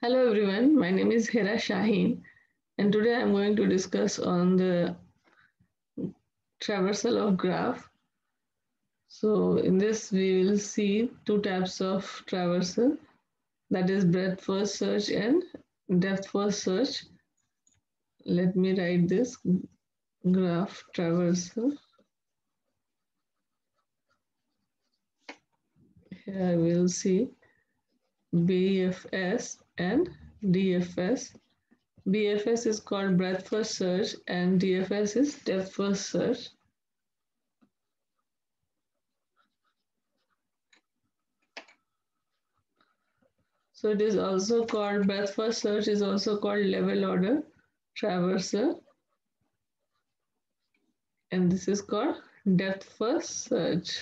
Hello everyone, my name is Hera Shaheen and today I'm going to discuss on the traversal of graph. So in this we will see two types of traversal, that is breadth first search and depth first search. Let me write this graph traversal. Here we will see BFS and DFS. BFS is called breadth first search and DFS is depth first search. So it is also called breadth first search is also called level order traversal, and this is called depth first search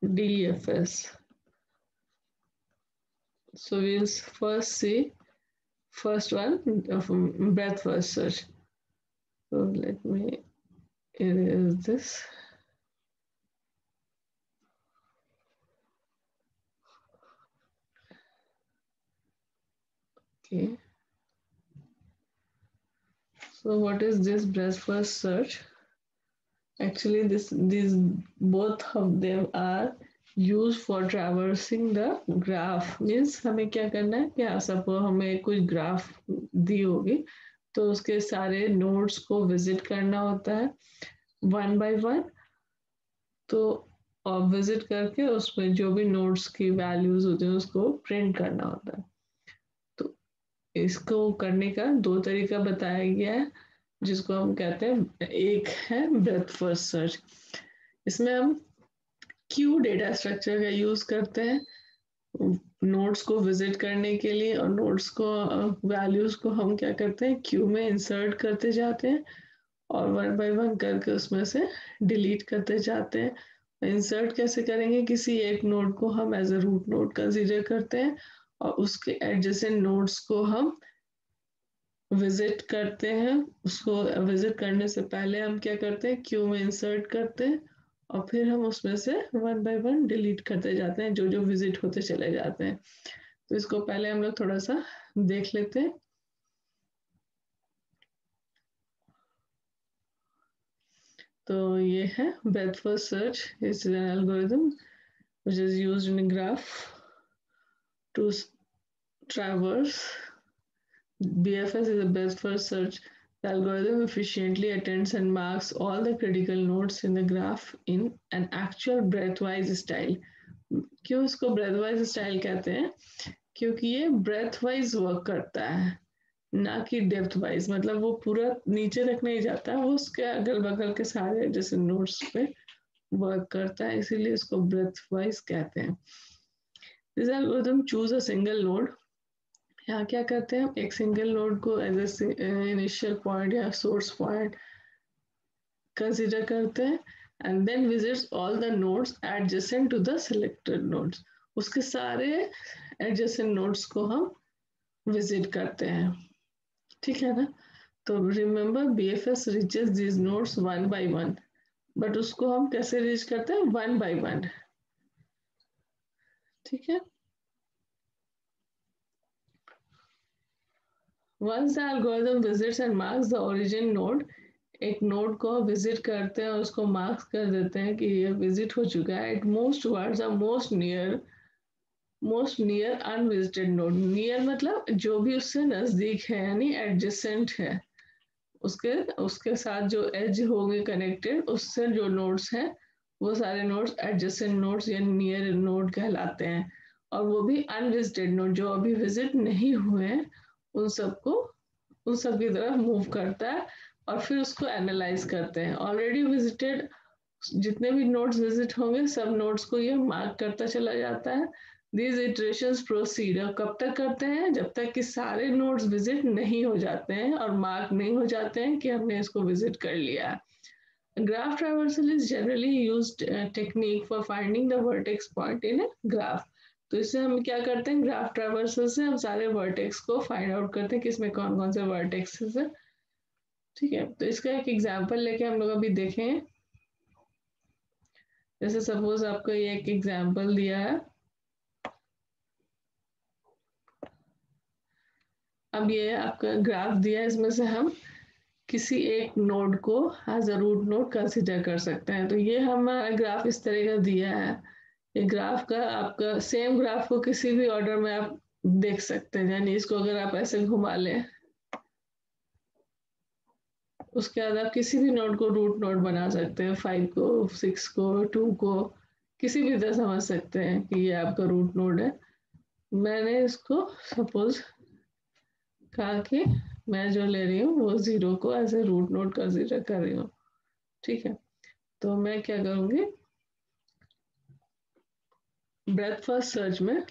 DFS. So we'll first see first one of breadth first search. So let me erase this. Okay. So what is this breadth first search? Actually, these both of them are used for traversing the graph. Means हमें क्या करना है कि suppose हमें कुछ graph दी होगी तो उसके सारे नोड्स को विजिट करना होता है वन बाय वन। तो और विजिट करके उसमें जो भी नोड्स की वैल्यूज होती हैं उसको प्रिंट करना होता है। तो इसको करने का दो तरीका बताया गया है जिसको हम कहते हैं, एक है ब्रेथ फर्स्ट सर्च। इसमें हम क्यू डेटा स्ट्रक्चर का यूज करते हैं नोड्स को विजिट करने के लिए, और नोड्स को वैल्यूज को हम क्या करते हैं क्यू में इंसर्ट करते जाते हैं और वन बाय वन करके उसमें से डिलीट करते जाते हैं। इंसर्ट कैसे करेंगे, किसी एक नोड को हम as a root node consider करते हैं और उसके एडजेसेंट नोड्स को हम विजिट करते हैं। उसको विजिट करने से पहले हम क्या करते हैं क्यू में इंसर्ट करते हैं और फिर हम उसमें से वन बाय वन डिलीट करते जाते हैं जो जो विजिट होते चले जाते हैं। तो इसको पहले हम लोग थोड़ा सा देख लेते हैं। तो ये है breadth first search is an algorithm which is used in a graph to traverse. BFS is a best first search. The algorithm efficiently attends and marks all the critical nodes in the graph in an actual breadth-wise style. क्यों इसको breadth-wise style कहते हैं? क्योंकि ये breadth-wise work करता है, ना कि डेप्थ-वाइज। मतलब वो पूरा नीचे तक नहीं जाता, वो उसके अगल बगल के सारे जैसे नोड्स पे वर्क करता है, इसीलिए इसको breadth-wise कहते हैं। This algorithm choose a single node. यहाँ क्या करते हैं, एक सिंगल नोड को एज ए इनिशियल पॉइंट या सोर्स पॉइंट कंसीडर करते हैं and then visits all the nodes adjacent to the selected nodes. उसके सारे एडजेसेंट नोड्स को हम विजिट करते हैं, ठीक है ना। तो remember BFS reaches these nodes one by one, but उसको हम कैसे रीच करते हैं, वन बाय वन, ठीक है। Once the algorithm visits and marks the origin node, एक नोड को विजिट करते हैं और उसको मार्क्स कर देते हैं कि ये विजिट हो चुका है। It moves towards the most near unvisited node. Near मतलब जो भी उससे नजदीक है, यानी एडजेसेंट है, उसके उसके साथ जो एज होंगे कनेक्टेड, उससे जो नोड्स हैं वो सारे नोड्स एडजेसेंट नोड्स या नियर नोड कहलाते हैं। और वो भी अनविजिटेड नोड जो अभी विजिट नहीं हुए हैं उन सबको उन सब की तरफ मूव करता है और फिर उसको एनालाइज करते हैं। ऑलरेडी विजिटेड जितने भी नोड्स विजिट होंगे सब नोड्स को ये मार्क करता चला जाता है। दीज इटरेशंस प्रोसीड, और कब तक करते हैं, जब तक कि सारे नोड्स विजिट नहीं हो जाते हैं और मार्क नहीं हो जाते हैं कि हमने इसको विजिट कर लिया। Graph traversal is generally used technique for finding the vertex point in a graph. तो इससे हम क्या करते हैं, ग्राफ ट्रैवर्सल से हम सारे वर्टेक्स को फाइंड आउट करते हैं कि इसमें कौन कौन से वर्टेक्स है, ठीक है। तो इसका एक एग्जांपल लेके हम लोग अभी देखें। जैसे सपोज आपको ये एक एग्जांपल दिया है, अब ये आपका ग्राफ दिया है, इसमें से हम किसी एक नोड को as a root node consider कर सकते हैं। तो ये हमारा ग्राफ इस तरह का दिया है। ये ग्राफ का आपका सेम ग्राफ को किसी भी ऑर्डर में आप देख सकते हैं, यानी इसको अगर आप ऐसे घुमा लें, उसके बाद आप किसी भी नोड को रूट नोड बना सकते हैं, 5 को, 6 को, 2 को, किसी भी तरह समझ सकते हैं कि ये आपका रूट नोड है। मैंने इसको सपोज कहा कि मैं जो ले रही हूँ वो 0 को as a root node consider कर रही हूँ। ठीक है, तो मैं क्या करूँगी, ब्रेथ फर्स्ट सर्च में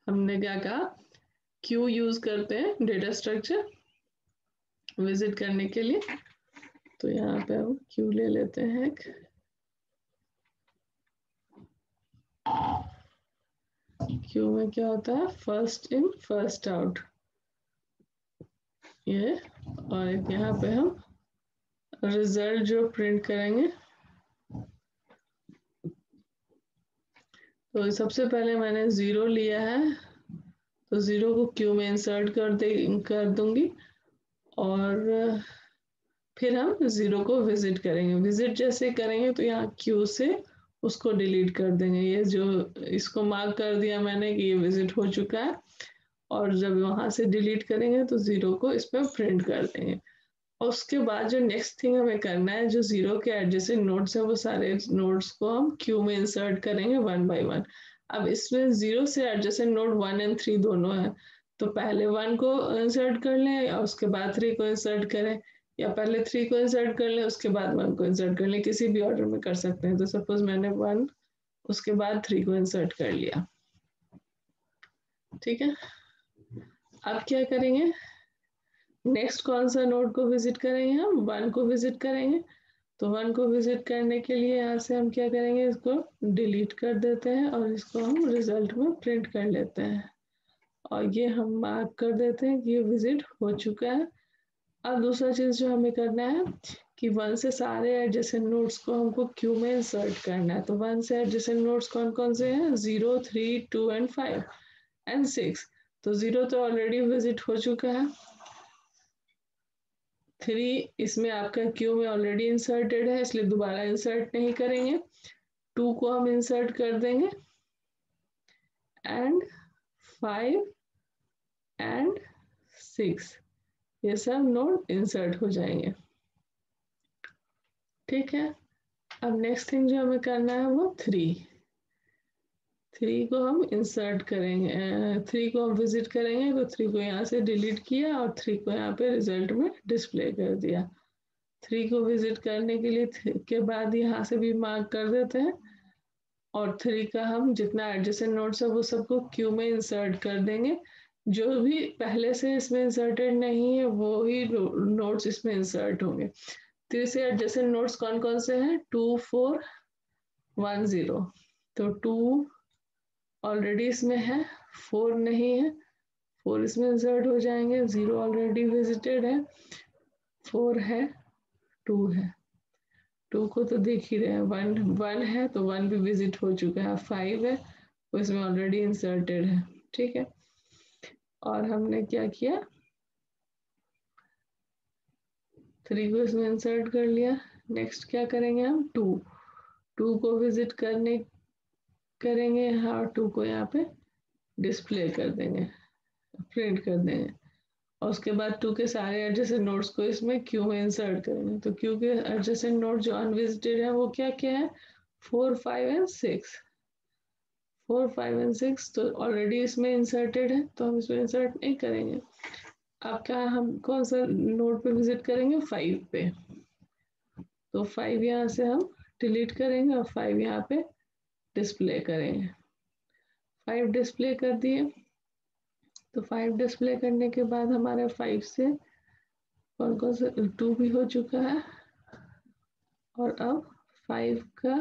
हमने क्या कहा, क्यू यूज करते हैं डेटा स्ट्रक्चर विजिट करने के लिए। तो यहाँ पे हम क्यू ले लेते हैं। क्यू में क्या होता है, फर्स्ट इन फर्स्ट आउट, ये, और एक यहाँ पे हम रिजल्ट जो प्रिंट करेंगे। तो सबसे पहले मैंने 0 लिया है, तो 0 को क्यू में इंसर्ट कर दूंगी, और फिर हम 0 को विजिट करेंगे। विजिट जैसे करेंगे तो यहाँ क्यू से उसको डिलीट कर देंगे। ये जो इसको मार्क कर दिया मैंने कि ये विजिट हो चुका है, और जब वहां से डिलीट करेंगे तो 0 को इसमें प्रिंट कर देंगे। और उसके बाद जो नेक्स्ट थिंग हमें करना है, जो 0 के एडजेसेंट नोड्स है वो सारे नोड्स को हम क्यू में इंसर्ट करेंगे 1 बाय 1। अब इसमें 0 से एडजेसेंट नोड 1 और 3 दोनों है, तो पहले 1 को इंसर्ट कर लें और उसके बाद 3 को इंसर्ट करें, या पहले 3 को इंसर्ट कर लें उसके बाद 1 को इंसर्ट कर लें, किसी भी ऑर्डर में कर सकते हैं। तो सपोज मैंने 1 उसके बाद 3 को इंसर्ट कर लिया। ठीक है, अब क्या करेंगे, नेक्स्ट कौन सा नोड को विजिट करेंगे, हम 1 को विजिट करेंगे। तो 1 को विजिट करने के लिए यहाँ से हम क्या करेंगे, इसको डिलीट कर देते हैं और इसको हम रिजल्ट में प्रिंट कर लेते हैं, और ये हम मार्क कर देते हैं कि ये विजिट हो चुका है। अब दूसरा चीज जो हमें करना है कि 1 से सारे एडजेसेंट नोड्स को हमको क्यू में इंसर्ट करना है। तो 1 से एडजेसेंट नोड्स कौन कौन से हैं, 0, 3, 2 एंड 5 एंड 6। तो 0 तो ऑलरेडी विजिट हो चुका है, 3 इसमें आपका क्यू में ऑलरेडी इंसर्टेड है इसलिए दोबारा इंसर्ट नहीं करेंगे। 2 को हम इंसर्ट कर देंगे, एंड 5 एंड 6 ये सब नोड इंसर्ट हो जाएंगे। ठीक है, अब नेक्स्ट थिंग जो हमें करना है वो 3 को हम इंसर्ट करेंगे, 3 को हम विजिट करेंगे। तो 3 को यहाँ से डिलीट किया और 3 को यहाँ पे रिजल्ट में डिस्प्ले कर दिया। 3 को विजिट करने के लिए के बाद यहाँ से भी मार्क कर देते हैं, और 3 का हम जितना एडजेसेंट नोड्स है वो सबको क्यू में इंसर्ट कर देंगे। जो भी पहले से इसमें इंसर्टेड नहीं है वो ही नोड्स इसमें इंसर्ट होंगे। 3 से एडजेसेंट नोड्स कौन कौन से हैं, 2, 4, 1, 0। तो 2 ऑलरेडी इसमें है, 4 नहीं है, 4 इसमें इंसर्ट हो जाएंगे। 0 ऑलरेडी विजिटेड है, 4 है, 2 है, 2 को तो देख ही रहे हैं, 1 है तो 1 भी विजिट हो चुका है, 5 है वो इसमें ऑलरेडी इंसर्टेड है। ठीक है, और हमने क्या किया, 3 को इसमें इंसर्ट कर लिया। नेक्स्ट क्या करेंगे हम, 2 को विजिट करेंगे, हाँ 2 को यहाँ पे डिस्प्ले कर देंगे, प्रिंट कर देंगे, और उसके बाद 2 के सारे एडजेसेंट नोड्स को इसमें क्यू में इंसर्ट करेंगे। तो क्यू के एडजेसेंट नोड जो अनविजिटेड है वो क्या क्या है, 4, 5 एंड 6। 4, 5 एंड 6 तो ऑलरेडी इसमें इंसर्टेड है तो हम इसमें इंसर्ट नहीं करेंगे। अब क्या हम कौन सा नोड पे विजिट करेंगे, 5 पे। तो 5 यहाँ से हम डिलीट करेंगे और 5 यहाँ पे डिस्प्ले करेंगे। 5 डिस्प्ले कर दिए, तो 5 डिस्प्ले करने के बाद हमारे 5 से कौन कौन सा, 2 भी हो चुका है, और अब 5 का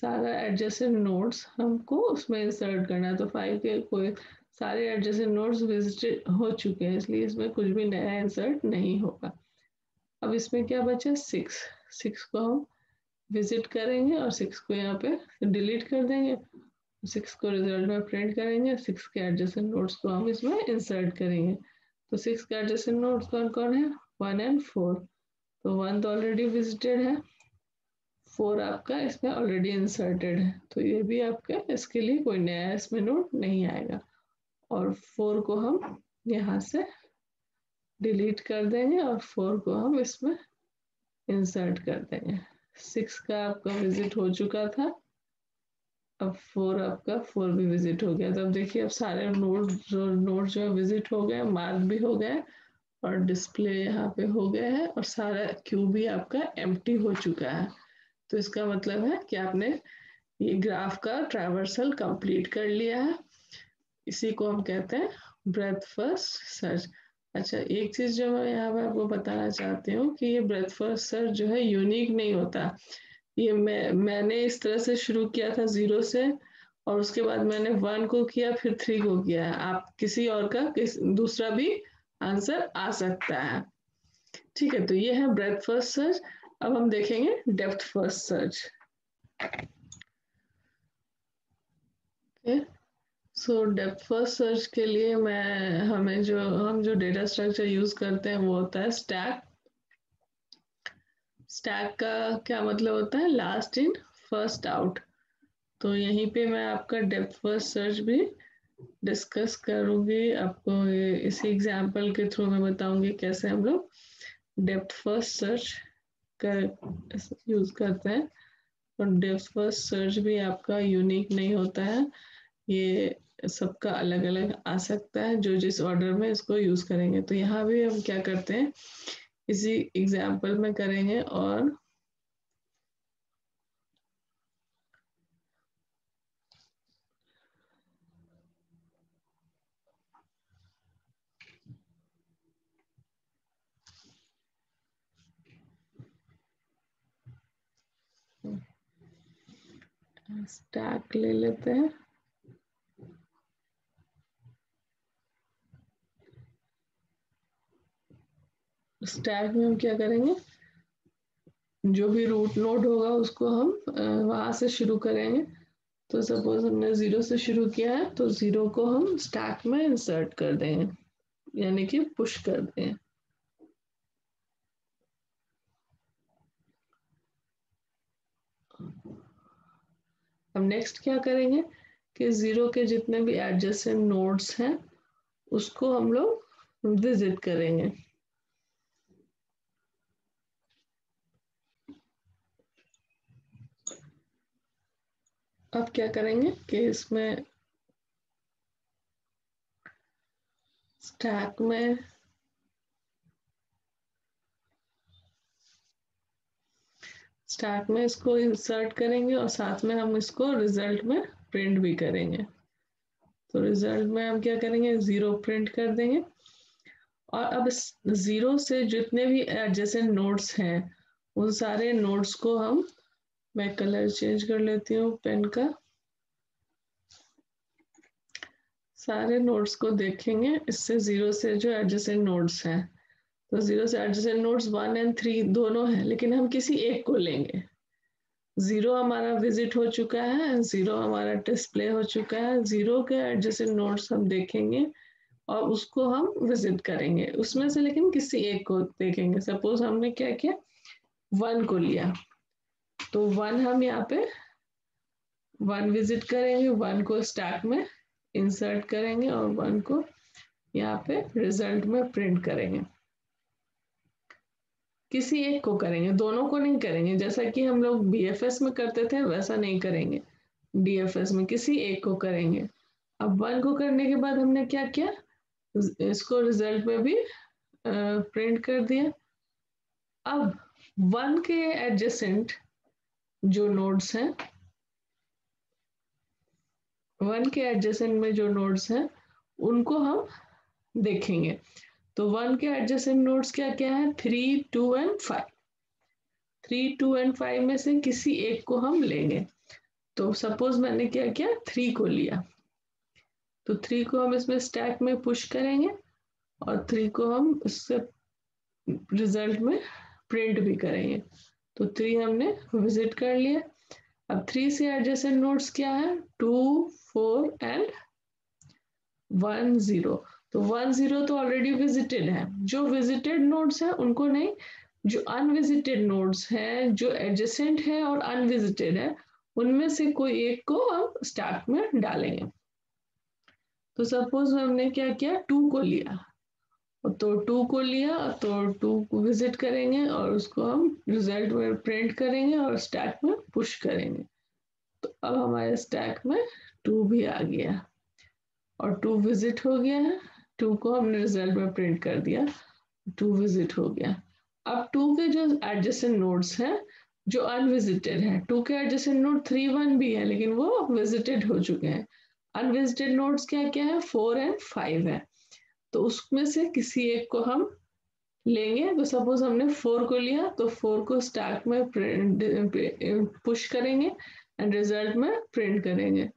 सारा एडजेसेंट नोड्स हमको उसमें इंसर्ट करना है। तो 5 के कोई सारे एडजेसेंट नोड्स विजिट हो चुके हैं इसलिए इसमें कुछ भी नया इंसर्ट नहीं होगा। अब इसमें क्या बचा, 6 को हम विजिट करेंगे और 6 को यहाँ पे डिलीट कर देंगे, 6 को रिजल्ट में प्रिंट करेंगे, 6 के एडजेसेंट नोड्स को हम इसमें इंसर्ट करेंगे। तो 6 का एडजेसेंट नोड्स कौन कौन है, 1 एंड 4। तो 1 तो ऑलरेडी विजिटेड है, 4 आपका इसमें ऑलरेडी इंसर्टेड है, तो ये भी आपका इसके लिए कोई नया इसमें नोड नहीं आएगा। और 4 को हम यहाँ से डिलीट कर देंगे और 4 को हम इसमें इंसर्ट कर देंगे। 6 का आपका विजिट हो चुका था, अब 4 आपका 4 भी विजिट हो गया। तो अब देखिए अब सारे नोड जो है विजिट हो गए, मार्क भी हो गए और डिस्प्ले यहाँ पे हो गया है और सारा क्यू भी आपका एम्प्टी हो चुका है। तो इसका मतलब है कि आपने ये ग्राफ का ट्रैवर्सल कंप्लीट कर लिया है। इसी को हम कहते हैं ब्रेथ फर्स्ट सर्च। अच्छा, एक चीज जो मैं यहाँ पे आपको बताना चाहती हूँ कि ये ब्रेथ फर्स्ट सर्च जो है यूनिक नहीं होता। ये मैंने इस तरह से शुरू किया था 0 से, और उसके बाद मैंने 1 को किया, फिर 3 को किया है। आप किसी और का दूसरा भी आंसर आ सकता है। ठीक है, तो ये है ब्रेथ फर्स्ट सर्च। अब हम देखेंगे डेप्थ फर्स्ट सर्च। सो डेप्थ फर्स्ट सर्च के लिए हम जो डेटा स्ट्रक्चर यूज करते हैं वो होता है स्टैक। स्टैक का क्या मतलब होता है, लास्ट इन फर्स्ट आउट। तो यहीं पे मैं आपका डेप्थ फर्स्ट सर्च भी डिस्कस करूंगी आपको, इसी एग्जांपल के थ्रू मैं बताऊंगी कैसे हम लोग डेप्थ फर्स्ट सर्च कर यूज करते हैं। और डेप्थ फर्स्ट सर्च भी आपका यूनिक नहीं होता है, ये सबका अलग अलग आ सकता है, जो जिस ऑर्डर में इसको यूज करेंगे। तो यहाँ भी हम क्या करते हैं, इसी एग्जाम्पल में करेंगे। और स्टैक ले लेते हैं। स्टैक में हम क्या करेंगे, जो भी रूट नोड होगा उसको हम वहां से शुरू करेंगे। तो सपोज हमने 0 से शुरू किया है, तो 0 को हम स्टैक में इंसर्ट कर देंगे, यानी कि पुश कर देंगे। अब नेक्स्ट क्या करेंगे कि 0 के जितने भी एडजेसेंट नोड्स हैं उसको हम लोग विजिट करेंगे। अब क्या करेंगे कि इसमें स्टैक में इसको इंसर्ट करेंगे और साथ में हम इसको रिजल्ट में प्रिंट भी करेंगे। तो रिजल्ट में हम क्या करेंगे, 0 प्रिंट कर देंगे। और अब 0 से जितने भी एडजेसेंट नोड्स हैं उन सारे नोड्स को मैं कलर चेंज कर लेती हूँ पेन का। सारे नोड्स को देखेंगे इससे 0 से जो एडजेसेंट नोड्स हैं, तो 0 से एडजेसेंट नोड्स 1 एंड 3 दोनों हैं, लेकिन हम किसी एक को लेंगे। 0 हमारा विजिट हो चुका है, 0 हमारा डिस्प्ले हो चुका है, 0 के एडजेसेंट नोड्स हम देखेंगे और उसको हम विजिट करेंगे उसमें से, लेकिन किसी एक को देखेंगे। सपोज हमने क्या किया, 1 को लिया, तो 1 हम यहाँ पे 1 विजिट करेंगे, 1 को स्टैक में इंसर्ट करेंगे और 1 को यहाँ पे रिजल्ट में प्रिंट करेंगे। किसी एक को करेंगे, दोनों को नहीं करेंगे, जैसा कि हम लोग बीएफएस में करते थे वैसा नहीं करेंगे। डीएफएस में किसी एक को करेंगे। अब 1 को करने के बाद हमने क्या किया, इसको रिजल्ट में भी प्रिंट कर दिया। अब 1 के एडजेसेंट जो नोड्स हैं, 1 के एडजेसेंट में जो नोड्स हैं उनको हम देखेंगे। तो 1 के एडजेसेंट नोड्स क्या क्या है, 3, 2 एंड 5। 3, 2 एंड 5 में से किसी एक को हम लेंगे। तो सपोज मैंने क्या किया, 3 को लिया, तो 3 को हम इसमें स्टैक में पुश करेंगे और 3 को हम इससे रिजल्ट में प्रिंट भी करेंगे। तो 3 हमने विजिट कर लिया। अब 3 से एडजेसेंट नोड्स क्या है, 2, 4 एंड 1, 0। तो 10 तो ऑलरेडी विजिटेड है, जो विजिटेड नोड्स है उनको नहीं, जो अनविजिटेड नोड्स हैं, जो एडजेसेंट है और अनविजिटेड है, उनमें से कोई एक को हम स्टैक में डालेंगे। तो सपोज हमने क्या किया, 2 को लिया, तो 2 को लिया तो 2 को विजिट करेंगे और उसको हम रिजल्ट में प्रिंट करेंगे और स्टैक में पुश करेंगे। तो अब हमारे स्टैक में 2 भी आ गया और 2 विजिट हो गया है, 2 को हमने रिजल्ट में प्रिंट कर दिया, 2 विजिट हो गया। अब 2 के जो एडजेसेंट नोड्स हैं जो अनविजिटेड है, 2 के एडजेसेंट नोड 3 1 भी है लेकिन वो विजिटेड हो चुके हैं। अनविजिटेड नोड्स क्या क्या है, 4 एंड 5 है। तो उसमें से किसी एक को हम लेंगे। तो सपोज हमने 4 को लिया तो 4 को स्टैक में पुश करेंगे एंड रिजल्ट में प्रिंट करेंगे।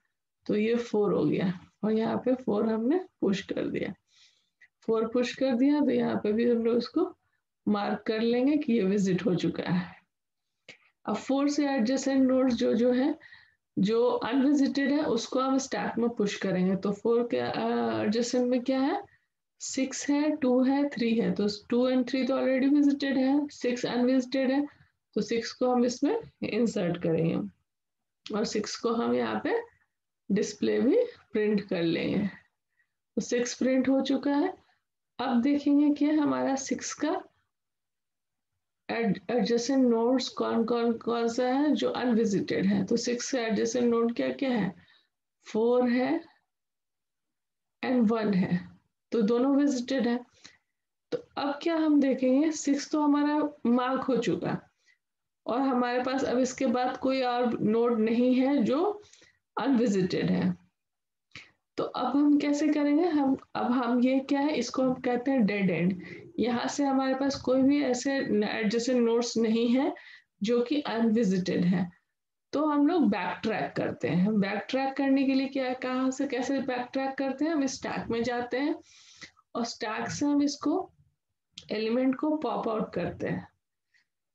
तो ये 4 हो गया और यहाँ पे 4 हमने पुश कर दिया, 4 पुश कर दिया तो यहाँ पे भी हम लोग उसको मार्क कर लेंगे कि ये विजिट हो चुका है। अब 4 से एडजेसेंट नोड्स जो जो है, जो अनविजिटेड है उसको हम स्टैक में पुश करेंगे। तो 4 के एडजेसेंट में क्या है, 6 है, 2 है, 3 है। तो 2 एंड 3 तो ऑलरेडी विजिटेड है, 6 अनविजिटेड है, तो 6 को हम इसमें इंसर्ट करेंगे और 6 को हम यहाँ पे डिस्प्ले भी प्रिंट कर लेंगे। तो 6 प्रिंट हो चुका है। अब देखेंगे कि हमारा 6 का एडजेसेंट नोड्स कौन कौन कौन सा है जो अनविजिटेड है। तो 6 का एडजेसेंट नोड क्या क्या है, 4 है एंड 1 है, तो दोनों विजिटेड है। तो अब क्या हम देखेंगे, 6 तो हमारा मार्क हो चुका और हमारे पास अब इसके बाद कोई और नोड नहीं है जो अनविजिटेड है। तो अब हम कैसे करेंगे, हम ये क्या है, इसको हम कहते हैं डेड एंड। यहाँ से हमारे पास कोई भी ऐसे एडजेसेंट नोड्स नहीं है जो कि अनविजिटेड है। तो हम लोग बैक ट्रैक करते हैं। बैक ट्रैक करने के लिए क्या, कहाँ से कैसे बैक ट्रैक करते हैं, हम स्टैक में जाते हैं और स्टैक से हम इसको एलिमेंट को पॉप आउट करते हैं।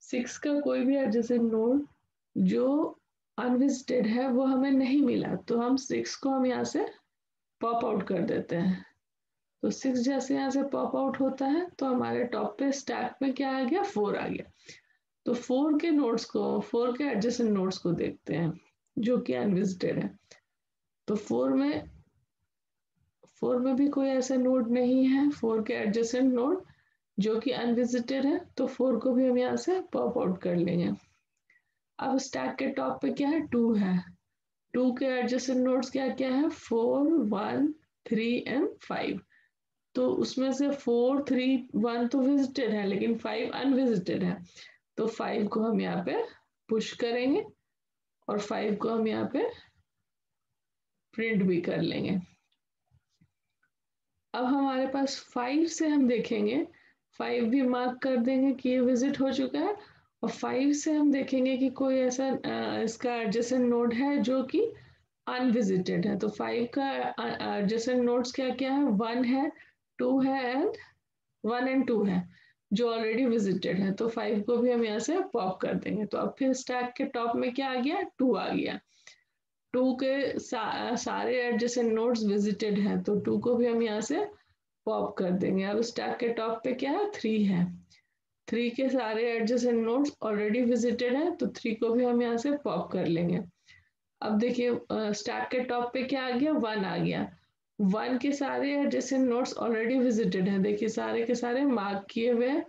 6 का कोई भी एडजेसेंट नोड जो अनविजिटेड है वो हमें नहीं मिला, तो हम 6 को हम यहाँ से पॉप आउट कर देते हैं। तो 6 जैसे यहाँ से पॉप आउट होता है तो हमारे टॉप पे स्टैक में क्या आ गया, 4 आ गया। तो 4 के नोड्स को, 4 के एडजेसेंट नोड्स को देखते हैं जो कि अनविजिटेड है। तो 4 में भी कोई ऐसा नोड नहीं है, 4 के एडजेसेंट नोड जो कि अनविजिटेड है, तो 4 को भी हम यहाँ से पॉप आउट कर लेंगे। अब स्टैक के टॉप पे क्या है, 2 है, 2 के एडजेसेंट नोड्स क्या क्या है, 4 1 3 एंड 5। तो उसमें से 4 3 1 तो विजिटेड है लेकिन 5 अनविजिटेड है, तो 5 को हम यहाँ पे पुश करेंगे और 5 को हम यहाँ पे प्रिंट भी कर लेंगे। अब हमारे पास 5 से हम देखेंगे, 5 भी मार्क कर देंगे कि ये विजिट हो चुका है और 5 से हम देखेंगे कि कोई ऐसा इसका एडजेसेंट नोड है जो कि अनविजिटेड है। तो 5 का एडजेसेंट नोड्स क्या क्या है, 1 है, 2 है एंड 1 एंड 2 है जो ऑलरेडी विजिटेड है। तो 5 को भी हम यहाँ से पॉप कर देंगे। तो अब फिर स्टैक के टॉप में क्या आ गया, 2 आ गया, 2 के सारे एडजेसेंट नोड्स विजिटेड हैं, तो 2 को भी हम यहाँ से पॉप कर देंगे। अब स्टैक के टॉप पे क्या है, 3 है, 3 के सारे एडजेसेंट नोड्स ऑलरेडी विजिटेड हैं, तो 3 को भी हम यहाँ से पॉप कर लेंगे। अब देखिए स्टैक के टॉप पे क्या आ गया, 1 आ गया, 1 के सारे एडजेसेंट नोड्स ऑलरेडी विजिटेड हैं, देखिए सारे के सारे मार्क किए हुए हैं,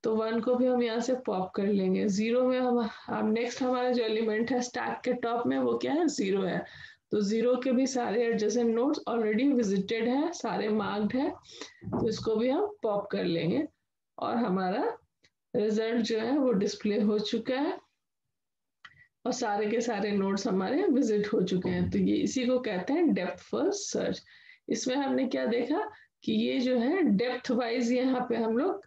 तो 1 को भी हम यहाँ से पॉप कर लेंगे। 0 में हम नेक्स्ट हमारा जो एलिमेंट है स्टैक के टॉप में वो क्या है, 0 है, तो 0 के भी सारे एडजेसेंट नोड्स ऑलरेडी विजिटेड हैं, सारे मार्क्ड है, तो इसको भी हम पॉप कर लेंगे और हमारा रिजल्ट जो है वो डिस्प्ले हो चुका है और सारे के सारे नोड्स हमारे विजिट हो चुके हैं। तो ये इसी को कहते हैं डेप्थ फर्स्ट सर्च। इसमें हमने क्या देखा कि ये जो है डेप्थ वाइज यहाँ पे हम लोग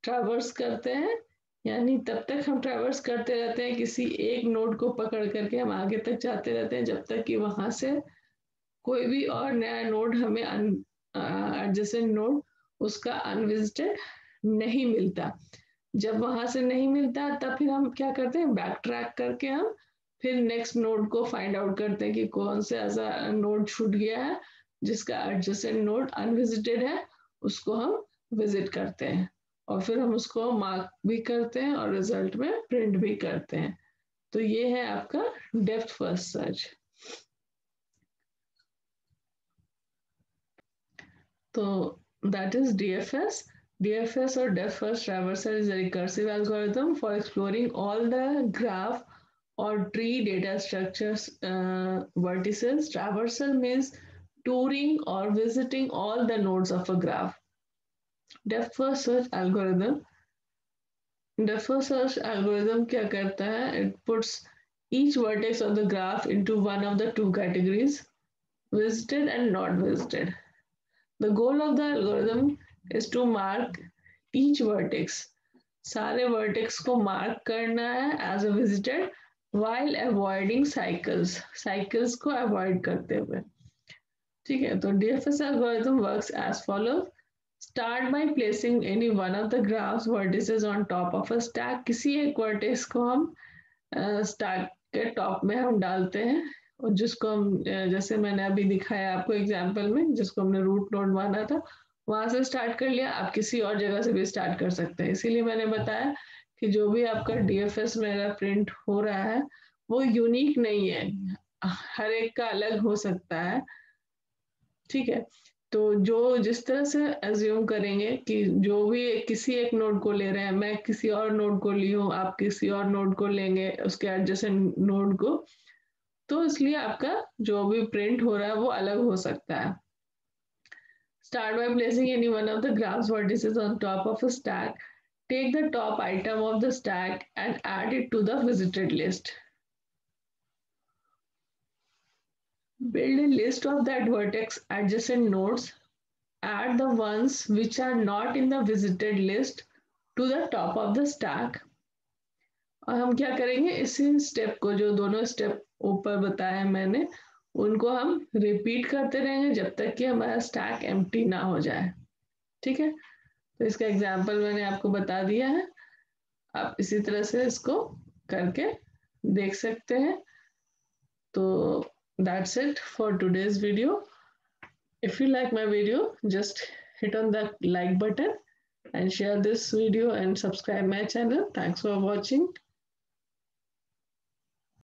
ट्रैवर्स करते हैं, यानी तब तक हम ट्रैवर्स करते रहते हैं, किसी एक नोड को पकड़ करके हम आगे तक जाते रहते हैं जब तक कि वहां से कोई भी और नया नोड हमें एडजेसेंट नोड उसका अनविजिटेड नहीं मिलता। जब वहां से नहीं मिलता तब फिर हम क्या करते हैं, बैक ट्रैक करके हम फिर नेक्स्ट नोड को फाइंड आउट करते हैं कि कौन से ऐसा नोड छूट गया है जिसका एडजेसेंट नोड अनविजिटेड है उसको हम विजिट करते हैं और फिर हम उसको मार्क भी करते हैं और रिजल्ट में प्रिंट भी करते हैं। तो ये है आपका डेप्थ फर्स्ट सर्च। तो that is DFS. DFS or depth first traversal is a recursive algorithm for exploring all the graph or tree data structures vertices. Traversal means touring or visiting all the nodes of a graph. Depth first search algorithm Depth search algorithm क्या करता है? It puts each vertex of the graph into one of the two categories, visited and not visited. The goal of the algorithm is to mark each vertex. सारे vertex को mark करना है as a visited while avoiding cycles. Cycles को avoid करते हुए। ठीक है, तो DFS algorithm works as follows. Start by placing any one of the graphs vertices on top of a stack. किसी एक vertex को हम स्टैक के टॉप में हम डालते हैं और जिसको हम जैसे मैंने अभी दिखाया आपको एग्जांपल में, जिसको हमने रूट नोड माना था, वहां से स्टार्ट कर लिया। आप किसी और जगह से भी स्टार्ट कर सकते हैं। इसीलिए मैंने बताया कि जो भी आपका डीएफएस मेरा प्रिंट हो रहा है वो यूनिक नहीं है, हर एक का अलग हो सकता है। ठीक है, तो जो जिस तरह से एज्यूम करेंगे कि जो भी किसी एक नोड को ले रहे हैं, मैं किसी और नोड को ली हूँ, आप किसी और नोड को लेंगे उसके एडजेसेंट नोड को, तो इसलिए आपका जो भी प्रिंट हो रहा है वो अलग हो सकता है। Start by placing any one of the graph's vertices on top of a stack. Take the top item of the stack and add it to the visited list. Build a list of that vertex adjacent nodes. Add the ones which are not in the visited list to the top of the stack. और हम क्या करेंगे, इसी step को, जो दोनों step ऊपर बताया मैंने, उनको हम रिपीट करते रहेंगे जब तक कि हमारा स्टैक एम्प्टी ना हो जाए। ठीक है, तो इसका एग्जांपल मैंने आपको बता दिया है, आप इसी तरह से इसको करके देख सकते हैं। तो that's it for today's video. If you like my video, just hit on the like button and share this video and subscribe my channel. Thanks for watching.